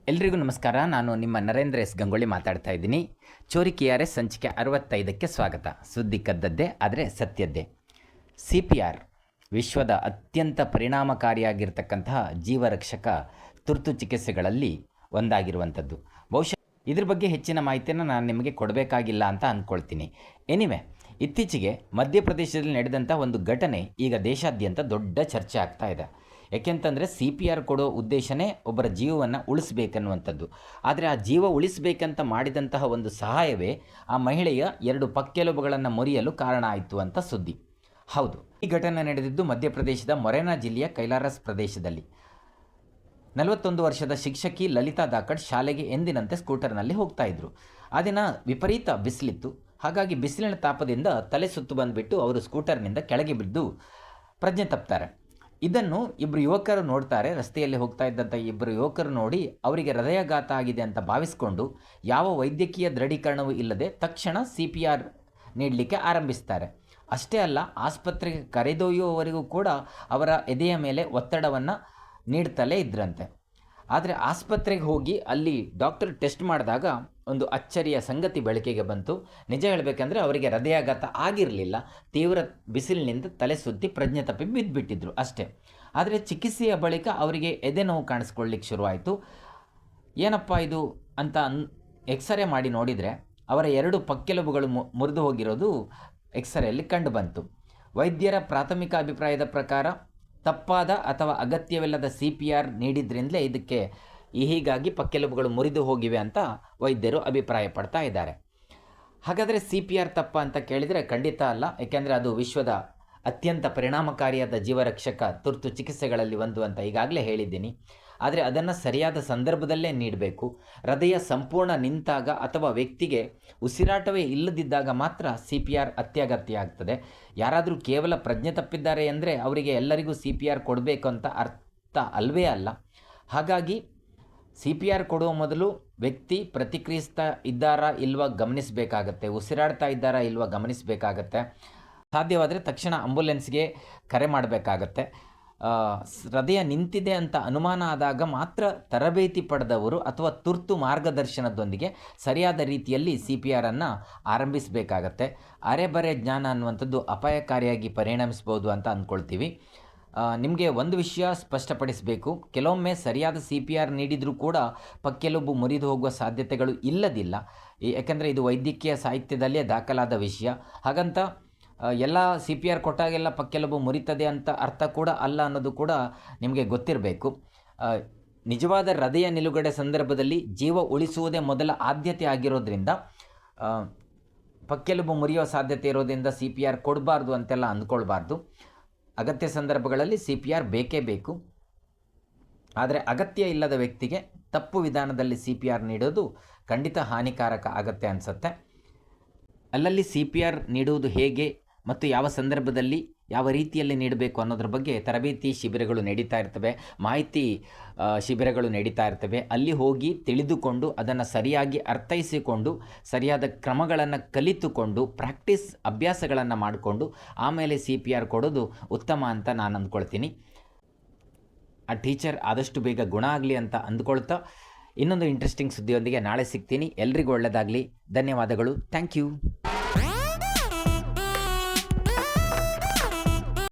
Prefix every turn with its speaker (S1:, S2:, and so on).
S1: ಎಲ್ರಿಗೂ ನಮಸ್ಕಾರ. ನಾನು ನಿಮ್ಮ ನರೇಂದ್ರ ಎಸ್ ಗಂಗೊಳ್ಳಿ ಮಾತಾಡ್ತಾ ಇದ್ದೀನಿ. ಚೋರಿ KRS ಸಂಚಿಕೆ 65ಕ್ಕೆ ಸ್ವಾಗತ. ಸುದ್ದಿ ಕದ್ದದ್ದೇ ಆದರೆ ಸತ್ಯದ್ದೇ. CPR ವಿಶ್ವದ ಅತ್ಯಂತ ಪರಿಣಾಮಕಾರಿಯಾಗಿರ್ತಕ್ಕಂತಹ ಜೀವರಕ್ಷಕ ತುರ್ತು ಚಿಕಿತ್ಸೆಗಳಲ್ಲಿ ಒಂದಾಗಿರುವಂಥದ್ದು. ಬಹುಶಃ ಇದ್ರ ಬಗ್ಗೆ ಹೆಚ್ಚಿನ ಮಾಹಿತಿಯನ್ನು ನಾನು ನಿಮಗೆ ಕೊಡಬೇಕಾಗಿಲ್ಲ ಅಂತ ಅಂದ್ಕೊಳ್ತೀನಿ. ಎನಿವೆ, ಇತ್ತೀಚೆಗೆ ಮಧ್ಯಪ್ರದೇಶದಲ್ಲಿ ನಡೆದಂಥ ಒಂದು ಘಟನೆ ಈಗ ದೇಶಾದ್ಯಂತ ದೊಡ್ಡ ಚರ್ಚೆ ಆಗ್ತಾ ಇದೆ. ಯಾಕೆಂತಂದರೆ CPR ಕೊಡೋ ಉದ್ದೇಶನೇ ಒಬ್ಬರ ಜೀವವನ್ನು ಉಳಿಸ್ಬೇಕನ್ನುವಂಥದ್ದು. ಆದರೆ ಆ ಜೀವ ಉಳಿಸಬೇಕಂತ ಮಾಡಿದಂತಹ ಒಂದು ಸಹಾಯವೇ ಆ ಮಹಿಳೆಯ 2 ಪಕ್ಕೆಲುಬುಗಳನ್ನು ಮುರಿಯಲು ಕಾರಣ ಆಯಿತು ಅಂತ ಸುದ್ದಿ. ಹೌದು, ಈ ಘಟನೆ ನಡೆದಿದ್ದು ಮಧ್ಯಪ್ರದೇಶದ ಮೊರೆನಾ ಜಿಲ್ಲೆಯ ಕೈಲಾರಸ್ ಪ್ರದೇಶದಲ್ಲಿ. 41 ವರ್ಷದ ಶಿಕ್ಷಕಿ ಲಲಿತಾ ದಾಕಡ್ ಶಾಲೆಗೆ ಎಂದಿನಂತೆ ಸ್ಕೂಟರ್ನಲ್ಲಿ ಹೋಗ್ತಾ ಇದ್ರು. ಆ ದಿನ ವಿಪರೀತ ಬಿಸಿಲಿತ್ತು. ಹಾಗಾಗಿ ಬಿಸಿಲಿನ ತಾಪದಿಂದ ತಲೆ ಸುತ್ತು ಬಂದುಬಿಟ್ಟು ಅವರು ಸ್ಕೂಟರ್ನಿಂದ ಕೆಳಗೆ ಬಿದ್ದು ಪ್ರಜ್ಞೆ ತಪ್ತಾರೆ. ಇದನ್ನು ಇಬ್ಬರು ಯುವಕರು ನೋಡ್ತಾರೆ. ರಸ್ತೆಯಲ್ಲಿ ಹೋಗ್ತಾ ಇದ್ದಂಥ ಇಬ್ಬರು ಯುವಕರು ನೋಡಿ ಅವರಿಗೆ ಹೃದಯಾಘಾತ ಆಗಿದೆ ಅಂತ ಭಾವಿಸಿಕೊಂಡು ಯಾವ ವೈದ್ಯಕೀಯ ದೃಢೀಕರಣವೂ ಇಲ್ಲದೆ ತಕ್ಷಣ CPR ನೀಡಲಿಕ್ಕೆ ಆರಂಭಿಸ್ತಾರೆ. ಅಷ್ಟೇ ಅಲ್ಲ, ಆಸ್ಪತ್ರೆಗೆ ಕರೆದೊಯ್ಯುವವರೆಗೂ ಕೂಡ ಅವರ ಎದೆಯ ಮೇಲೆ ಒತ್ತಡವನ್ನು ನೀಡ್ತಲೇ ಇದ್ರಂತೆ. ಆದರೆ ಆಸ್ಪತ್ರೆಗೆ ಹೋಗಿ ಅಲ್ಲಿ ಡಾಕ್ಟರ್ ಟೆಸ್ಟ್ ಮಾಡಿದಾಗ ಒಂದು ಅಚ್ಚರಿಯ ಸಂಗತಿ ಬೆಳಕಿಗೆ ಬಂತು. ನಿಜ ಹೇಳಬೇಕಂದ್ರೆ ಅವರಿಗೆ ಹೃದಯಾಘಾತ ಆಗಿರಲಿಲ್ಲ. ತೀವ್ರ ಬಿಸಿಲಿನಿಂದ ತಲೆ ಸುತ್ತಿ ಪ್ರಜ್ಞೆ ತಪ್ಪಿ ಬಿದ್ದುಬಿಟ್ಟಿದ್ರು ಅಷ್ಟೇ. ಆದರೆ ಚಿಕಿತ್ಸೆಯ ಬಳಿಕ ಅವರಿಗೆ ಎದೆ ನೋವು ಕಾಣಿಸ್ಕೊಳ್ಳಿಕ್ಕೆ ಶುರುವಾಯಿತು. ಏನಪ್ಪ ಇದು ಅಂತ ಎಕ್ಸ್ರೇ ಮಾಡಿ ನೋಡಿದರೆ ಅವರ 2 ಪಕ್ಕೆಲುಬುಗಳು ಮುರಿದು ಹೋಗಿರೋದು ಎಕ್ಸ್ರೇಯಲ್ಲಿ ಕಂಡು ಬಂತು. ವೈದ್ಯರ ಪ್ರಾಥಮಿಕ ಅಭಿಪ್ರಾಯದ ಪ್ರಕಾರ ತಪ್ಪಾದ ಅಥವಾ ಅಗತ್ಯವಿಲ್ಲದ CPR ನೀಡಿದ್ರಿಂದಲೇ ಇದಕ್ಕೆ ಹೀಗಾಗಿ ಪಕ್ಕೆಲುಬುಗಳು ಮುರಿದು ಹೋಗಿವೆ ಅಂತ ವೈದ್ಯರು ಅಭಿಪ್ರಾಯ ಪಡ್ತಾ ಇದ್ದಾರೆ. ಹಾಗಾದರೆ CPR ತಪ್ಪ ಅಂತ ಕೇಳಿದರೆ ಖಂಡಿತ ಅಲ್ಲ. ಏಕೆಂದರೆ ಅದು ವಿಶ್ವದ ಅತ್ಯಂತ ಪರಿಣಾಮಕಾರಿಯಾದ ಜೀವರಕ್ಷಕ ತುರ್ತು ಚಿಕಿತ್ಸೆಗಳಲ್ಲಿ ಒಂದು ಅಂತ ಈಗಾಗಲೇ ಹೇಳಿದ್ದೀನಿ. ಆದರೆ ಅದನ್ನು ಸರಿಯಾದ ಸಂದರ್ಭದಲ್ಲೇ ನೀಡಬೇಕು. ಹೃದಯ ಸಂಪೂರ್ಣ ನಿಂತಾಗ ಅಥವಾ ವ್ಯಕ್ತಿಗೆ ಉಸಿರಾಟವೇ ಇಲ್ಲದಿದ್ದಾಗ ಮಾತ್ರ CPR ಅತ್ಯಗತ್ಯ ಆಗ್ತದೆ. ಯಾರಾದರೂ ಕೇವಲ ಪ್ರಜ್ಞೆ ತಪ್ಪಿದ್ದಾರೆ ಅಂದರೆ ಅವರಿಗೆ ಎಲ್ಲರಿಗೂ CPR ಕೊಡಬೇಕು ಅಂತ ಅರ್ಥ ಅಲ್ವೇ ಅಲ್ಲ. ಹಾಗಾಗಿ CPR ಕೊಡುವ ಮೊದಲು ವ್ಯಕ್ತಿ ಪ್ರತಿಕ್ರಿಯಿಸ್ತಾ ಇದ್ದಾರಾ ಇಲ್ವಾ ಗಮನಿಸಬೇಕಾಗತ್ತೆ, ಉಸಿರಾಡ್ತಾ ಇದ್ದಾರಾ ಇಲ್ವಾ ಗಮನಿಸಬೇಕಾಗತ್ತೆ. ಸಾಧ್ಯವಾದರೆ ತಕ್ಷಣ ಆಂಬ್ಯುಲೆನ್ಸ್ಗೆ ಕರೆ ಮಾಡಬೇಕಾಗತ್ತೆ. ಹೃದಯ ನಿಂತಿದೆ ಅಂತ ಅನುಮಾನ ಆದಾಗ ಮಾತ್ರ ತರಬೇತಿ ಪಡೆದವರು ಅಥವಾ ತುರ್ತು ಮಾರ್ಗದರ್ಶನದೊಂದಿಗೆ ಸರಿಯಾದ ರೀತಿಯಲ್ಲಿ CPRನ್ನು ಆರಂಭಿಸಬೇಕಾಗತ್ತೆ. ಅರೆಬರೆ ಜ್ಞಾನ ಅನ್ನುವಂಥದ್ದು ಅಪಾಯಕಾರಿಯಾಗಿ ಪರಿಣಮಿಸ್ಬೋದು ಅಂತ ಅಂದ್ಕೊಳ್ತೀವಿ. ನಿಮಗೆ ಒಂದು ವಿಷಯ ಸ್ಪಷ್ಟಪಡಿಸಬೇಕು. ಕೆಲವೊಮ್ಮೆ ಸರಿಯಾದ CPR ನೀಡಿದರೂ ಕೂಡ ಪಕ್ಕೆಲುಬು ಮುರಿದು ಹೋಗುವ ಸಾಧ್ಯತೆಗಳು ಇಲ್ಲದಿಲ್ಲ. ಯಾಕೆಂದರೆ ಇದು ವೈದ್ಯಕೀಯ ಸಾಹಿತ್ಯದಲ್ಲೇ ದಾಖಲಾದ ವಿಷಯ. ಹಾಗಂತ ಎಲ್ಲ CPR ಕೊಟ್ಟಾಗೆಲ್ಲ ಪಕ್ಕೆಲುಬು ಮುರಿತದೆ ಅಂತ ಅರ್ಥ ಕೂಡ ಅಲ್ಲ ಅನ್ನೋದು ಕೂಡ ನಿಮಗೆ ಗೊತ್ತಿರಬೇಕು. ನಿಜವಾದ ಹೃದಯ ನಿಲುಗಡೆ ಸಂದರ್ಭದಲ್ಲಿ ಜೀವ ಉಳಿಸುವುದೇ ಮೊದಲ ಆದ್ಯತೆ ಆಗಿರೋದ್ರಿಂದ ಪಕ್ಕೆಲುಬು ಮುರಿಯುವ ಸಾಧ್ಯತೆ ಇರೋದ್ರಿಂದ CPR ಕೊಡಬಾರ್ದು ಅಂತೆಲ್ಲ ಅಂದ್ಕೊಳ್ಬಾರ್ದು. ಅಗತ್ಯ ಸಂದರ್ಭಗಳಲ್ಲಿ CPR ಬೇಕೇ ಬೇಕು. ಆದರೆ ಅಗತ್ಯ ಇಲ್ಲದ ವ್ಯಕ್ತಿಗೆ ತಪ್ಪು ವಿಧಾನದಲ್ಲಿ CPR ನೀಡೋದು ಖಂಡಿತ ಹಾನಿಕಾರಕ ಆಗತ್ತೆ ಅನಿಸುತ್ತೆ. ಅಲ್ಲಲ್ಲಿ CPR ನೀಡುವುದು ಹೇಗೆ ಮತ್ತು ಯಾವ ಸಂದರ್ಭದಲ್ಲಿ ಯಾವ ರೀತಿಯಲ್ಲಿ ನೀಡಬೇಕು ಅನ್ನೋದ್ರ ಬಗ್ಗೆ ತರಬೇತಿ ಶಿಬಿರಗಳು ನಡೀತಾ ಇರ್ತವೆ, ಮಾಹಿತಿ ಶಿಬಿರಗಳು ನಡೀತಾ ಇರ್ತವೆ. ಅಲ್ಲಿ ಹೋಗಿ ತಿಳಿದುಕೊಂಡು ಅದನ್ನು ಸರಿಯಾಗಿ ಅರ್ಥೈಸಿಕೊಂಡು ಸರಿಯಾದ ಕ್ರಮಗಳನ್ನು ಕಲಿತುಕೊಂಡು ಅಭ್ಯಾಸಗಳನ್ನು ಮಾಡಿಕೊಂಡು ಆಮೇಲೆ CPR ಕೊಡೋದು ಉತ್ತಮ ಅಂತ ನಾನು ಅಂದ್ಕೊಳ್ತೀನಿ. ಆ ಟೀಚರ್ ಆದಷ್ಟು ಬೇಗ ಗುಣ ಆಗಲಿ ಅಂತ ಅಂದ್ಕೊಳ್ತಾ ಇನ್ನೊಂದು ಇಂಟ್ರೆಸ್ಟಿಂಗ್ ಸುದ್ದಿಯೊಂದಿಗೆ ನಾಳೆ ಸಿಗ್ತೀನಿ. ಎಲ್ರಿಗೂ ಒಳ್ಳೆಯದಾಗಲಿ. ಧನ್ಯವಾದಗಳು. Thank you.